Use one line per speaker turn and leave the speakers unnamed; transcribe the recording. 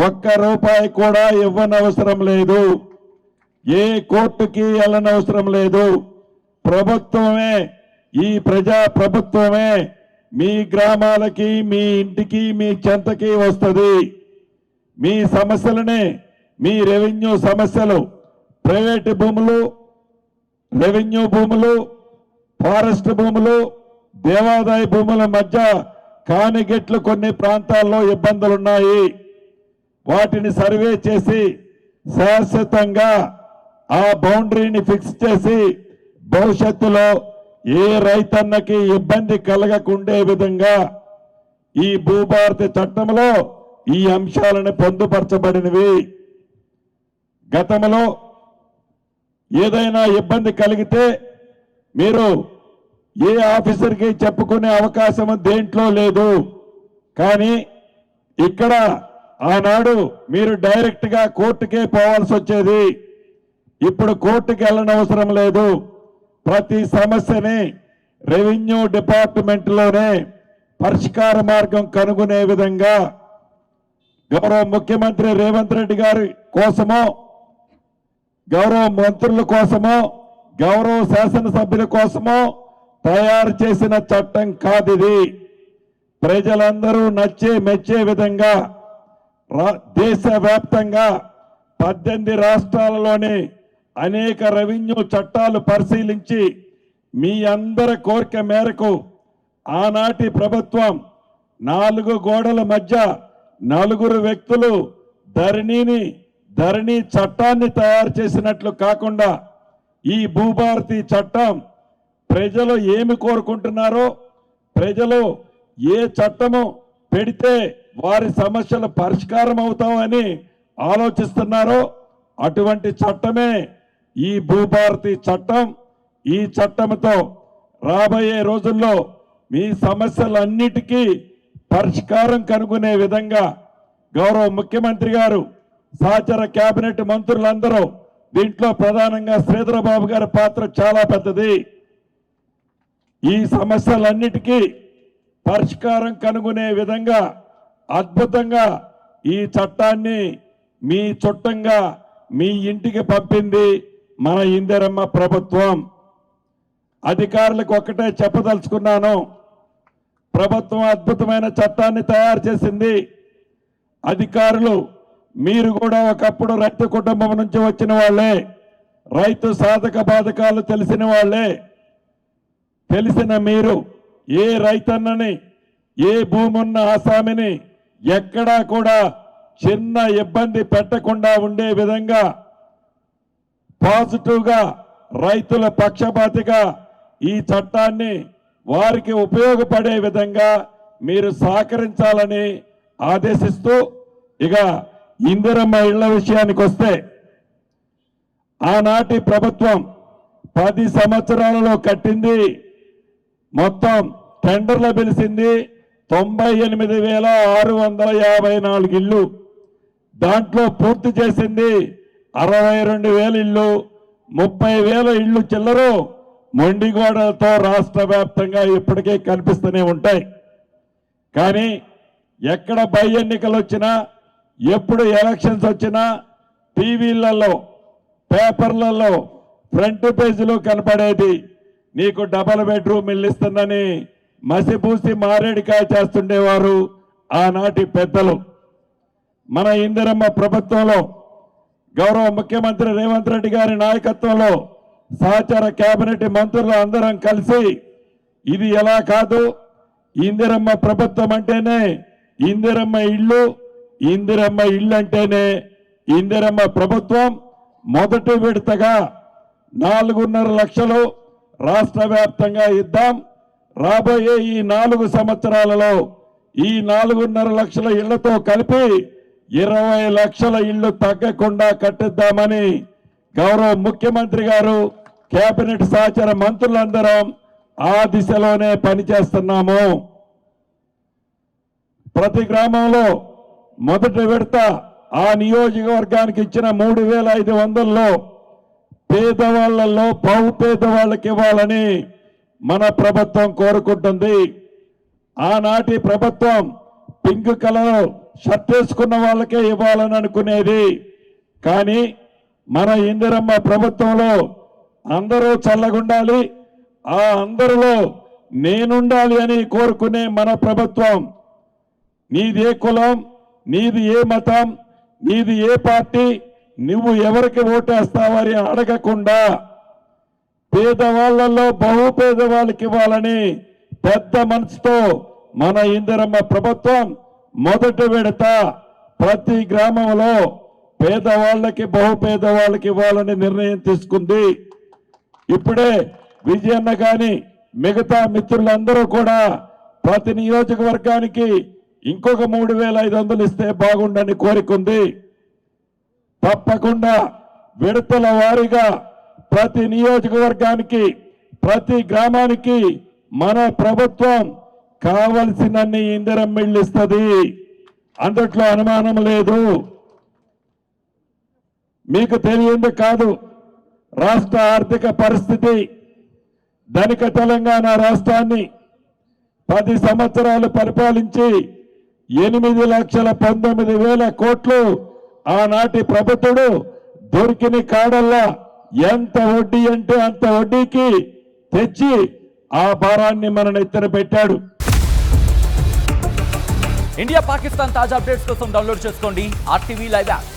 ఒక్క రూపాయి కూడా ఇవ్వనవసరం లేదు, ఏ కోర్టుకి వెళ్ళనవసరం లేదు. ప్రభుత్వమే, ఈ ప్రజా ప్రభుత్వమే మీ గ్రామాలకి, మీ ఇంటికి, మీ చెంతకి వస్తుంది. మీ సమస్యలనే, మీ రెవెన్యూ సమస్యలు, ప్రైవేటు భూములు, రెవెన్యూ భూములు, ఫారెస్ట్ భూములు, దేవాదాయ భూముల మధ్య కానిగెట్లు కొన్ని ప్రాంతాల్లో ఇబ్బందులున్నాయి. వాటిని సర్వే చేసి శాశ్వతంగా ఆ బౌండరీని ఫిక్స్ చేసి భవిష్యత్తులో ఏ రైతన్నకి ఇబ్బంది కలగకుండే విధంగా ఈ భూభారతి చట్టంలో ఈ అంశాలను పొందుపరచబడినవి. గతంలో ఏదైనా ఇబ్బంది కలిగితే మీరు ఏ ఆఫీసర్కి చెప్పుకునే అవకాశం దేంట్లో లేదు. కానీ ఇక్కడ ఆనాడు మీరు డైరెక్ట్గా కోర్టుకే పోవాల్సి వచ్చేది. ఇప్పుడు కోర్టుకి వెళ్ళనవసరం లేదు. ప్రతి సమస్యని రెవెన్యూ డిపార్ట్మెంట్లోనే పరిష్కార మార్గం కనుగొనే విధంగా గౌరవ ముఖ్యమంత్రి రేవంత్ రెడ్డి గారి కోసమో, గౌరవ మంత్రుల కోసమో, గౌరవ శాసనసభ్యుల కోసమో తయారు చేసిన చట్టం కాదిది. ప్రజలందరూ మెచ్చే విధంగా దేశవ్యాప్తంగా 18 రాష్ట్రాలలోని అనేక రెవెన్యూ చట్టాలు పరిశీలించి మీ అందరి కోరిక మేరకు ఆనాటి ప్రభుత్వం 4 గోడల మధ్య 4 వ్యక్తులు ధరణి చట్టాన్ని తయారు చేసినట్లు కాకుండా ఈ భూభారతి చట్టం ప్రజలు ఏమి కోరుకుంటున్నారో, ప్రజలు ఏ చట్టము పెడితే వారి సమస్యలు పరిష్కారం అవుతామని ఆలోచిస్తున్నారో అటువంటి చట్టమే ఈ భూభారతి చట్టం. ఈ చట్టంతో రాబోయే రోజుల్లో మీ సమస్యలన్నిటికీ పరిష్కారం కనుగొనే విధంగా గౌరవ ముఖ్యమంత్రి గారు, సహచర కేబినెట్ మంత్రులందరూ, దీంట్లో ప్రధానంగా శ్రీధరబాబు గారి పాత్ర చాలా పెద్దది. ఈ సమస్యలన్నిటికీ పరిష్కారం కనుగొనే విధంగా అద్భుతంగా ఈ చట్టాన్ని మీ చుట్టంగా మీ ఇంటికి పంపింది మన ఇందిరమ్మ ప్రభుత్వం. అధికారులకు ఒక్కటే చెప్పదలుచుకున్నాను, ప్రభుత్వం అద్భుతమైన చట్టాన్ని తయారు చేసింది. అధికారులు మీరు కూడా ఒకప్పుడు రైతు కుటుంబం నుంచి వచ్చిన వాళ్ళే, రైతు సాధక బాధకాలు తెలిసిన వాళ్ళే. తెలిసిన మీరు ఏ రైతన్నని, ఏ భూమి ఉన్న ఆసామిని ఎక్కడా కూడా చిన్న ఇబ్బంది పెట్టకుండా ఉండే విధంగా పాజిటివ్గా రైతుల పక్షపాతిగా ఈ చట్టాన్ని వారికి ఉపయోగపడే విధంగా మీరు సహకరించాలని ఆదేశిస్తూ, ఇక ఇందిరమ్మ ఇళ్ల విషయానికి వస్తే ఆనాటి ప్రభుత్వం 10 సంవత్సరాలలో కట్టింది, మొత్తం టెండర్లు పిలిచింది 98,654 ఇళ్ళు. దాంట్లో పూర్తి చేసింది 62,000 ఇళ్ళు. 30,000 ఇళ్ళు చిల్లరు మొండిగోడలతో రాష్ట్ర వ్యాప్తంగా ఇప్పటికే కనిపిస్తూనే ఉంటాయి. కానీ ఎక్కడ బై ఎన్నికలు వచ్చినా, ఎప్పుడు ఎలక్షన్స్ వచ్చినా టీవీలలో, పేపర్లలో ఫ్రంట్ పేజీలో కనపడేది నీకు డబల్ బెడ్రూమ్ ఇల్లు ఇస్తుందని మసిపూసి మారేడికాయ చేస్తుండేవారు ఆనాటి పెద్దలు. మన ఇందిరమ్మ ప్రభుత్వంలో గౌరవ ముఖ్యమంత్రి రేవంత్ రెడ్డి గారి నాయకత్వంలో సహచర కేబినెట్ మంత్రులు అందరం కలిసి ఇది ఎలా కాదు, ఇందిరమ్మ ప్రభుత్వం అంటేనే ఇందిరమ్మ ఇల్లు, ఇందిరమ్మ ఇల్లు అంటేనే ఇందిరమ్మ ప్రభుత్వం. మొదటి విడతగా 4.5 లక్షలు రాష్ట్ర వ్యాప్తంగా ఇద్దాం. రాబోయే ఈ 4 సంవత్సరాలలో ఈ 4.5 లక్షల ఇళ్లతో కలిపి 20 లక్షల ఇళ్లు తగ్గకుండా కట్టిద్దామని గౌరవ ముఖ్యమంత్రి గారు, కేబినెట్ సహచర మంత్రులందరం ఆ దిశలోనే పనిచేస్తున్నాము. ప్రతి గ్రామంలో మొదటి విడత ఆ నియోజకవర్గానికి ఇచ్చిన 3,500లో పేదవాళ్లలో బహుపేదవాళ్ళకి ఇవ్వాలని మన ప్రభుత్వం కోరుకుంటుంది. ఆనాటి ప్రభుత్వం పింక్ కలర్ షర్ట్ వేసుకున్న వాళ్ళకే ఇవ్వాలని అనుకునేది. కానీ మన ఇందిరమ్మ ప్రభుత్వంలో అందరూ చల్లగుండాలి, ఆ అందరిలో నేనుండాలి అని కోరుకునే మన ప్రభుత్వం. నీది ఏ కులం, నీది ఏ మతం, నీది ఏ పార్టీ, నువ్వు ఎవరికి ఓటేస్తావని అడగకుండా పేదవాళ్లలో బహుపేదవాళ్ళకి ఇవ్వాలని పెద్ద మనసుతో మన ఇందిరమ్మ ప్రభుత్వం మొదటి విడత ప్రతి గ్రామంలో పేదవాళ్ళకి బహుపేదవాళ్ళకి ఇవ్వాలని నిర్ణయం తీసుకుంది. ఇప్పుడే విజయన్న గాని మిగతా మిత్రులందరూ కూడా ప్రతి నియోజకవర్గానికి ఇంకొక 3,500 ఇస్తే బాగుండని కోరికుంది. తప్పకుండా విడతల వారీగా ప్రతి నియోజకవర్గానికి ప్రతి గ్రామానికి మన ప్రభుత్వం కావలసినన్ని ఇందిరమ్మ ఇళ్ళు ఇస్తుంది. అందుట్లో అనుమానం లేదు. మీకు తెలియంది కాదు, రాష్ట్ర ఆర్థిక పరిస్థితి ధనిక తెలంగాణ రాష్ట్రాన్ని 10 సంవత్సరాలు పరిపాలించి 8,19,000 కోట్లు ఆనాటి ప్రభుత్వుడు దొరికిన కాడల్లా ఎంత వడ్డీ అంటే అంత వడ్డీకి తెచ్చి ఆ భారాన్ని మన నెత్తిన పెట్టాడు.
ఇండియా పాకిస్తాన్ తాజా అప్డేట్స్ కోసం డౌన్లోడ్ చేసుకోండి RTV లైవ్ యాప్.